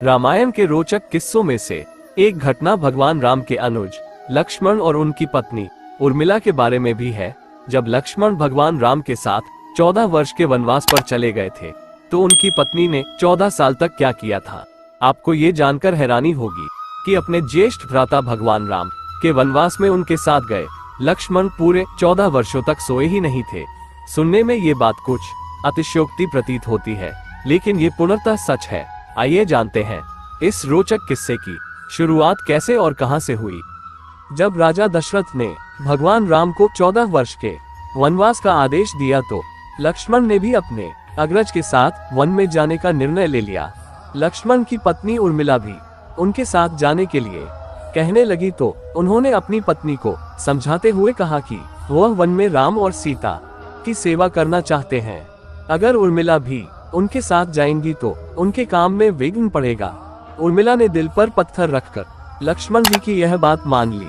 रामायण के रोचक किस्सों में से एक घटना भगवान राम के अनुज लक्ष्मण और उनकी पत्नी उर्मिला के बारे में भी है। जब लक्ष्मण भगवान राम के साथ 14 वर्ष के वनवास पर चले गए थे तो उनकी पत्नी ने 14 साल तक क्या किया था। आपको ये जानकर हैरानी होगी कि अपने ज्येष्ठ भ्राता भगवान राम के वनवास में उनके साथ गए लक्ष्मण पूरे 14 वर्षों तक सोए ही नहीं थे। सुनने में ये बात कुछ अतिशयोक्ति प्रतीत होती है, लेकिन ये पूर्णतः सच है। आइए जानते हैं इस रोचक किस्से की शुरुआत कैसे और कहां से हुई। जब राजा दशरथ ने भगवान राम को 14 वर्ष के वनवास का आदेश दिया तो लक्ष्मण ने भी अपने अग्रज के साथ वन में जाने का निर्णय ले लिया। लक्ष्मण की पत्नी उर्मिला भी उनके साथ जाने के लिए कहने लगी तो उन्होंने अपनी पत्नी को समझाते हुए कहा कि वह वन में राम और सीता की सेवा करना चाहते हैं। अगर उर्मिला भी उनके साथ जाएंगी तो उनके काम में विघ्न पड़ेगा। उर्मिला ने दिल पर पत्थर रखकर लक्ष्मण जी की यह बात मान ली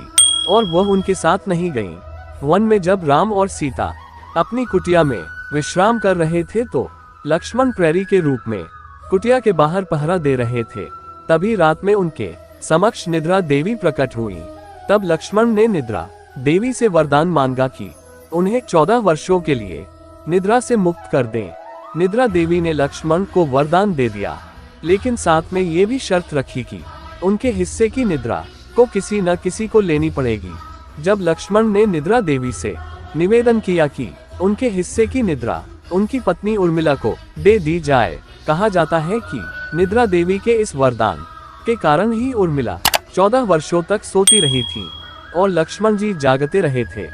और वह उनके साथ नहीं गईं। वन में जब राम और सीता अपनी कुटिया में विश्राम कर रहे थे तो लक्ष्मण प्रहरी के रूप में कुटिया के बाहर पहरा दे रहे थे। तभी रात में उनके समक्ष निद्रा देवी प्रकट हुई। तब लक्ष्मण ने निद्रा देवी से वरदान मांगा कि उन्हें 14 वर्षों के लिए निद्रा से मुक्त कर दें। निद्रा देवी ने लक्ष्मण को वरदान दे दिया, लेकिन साथ में ये भी शर्त रखी कि उनके हिस्से की निद्रा को किसी न किसी को लेनी पड़ेगी। जब लक्ष्मण ने निद्रा देवी से निवेदन किया कि उनके हिस्से की निद्रा उनकी पत्नी उर्मिला को दे दी जाए, कहा जाता है कि निद्रा देवी के इस वरदान के कारण ही उर्मिला 14 वर्षों तक सोती रही थी और लक्ष्मण जी जागते रहे थे।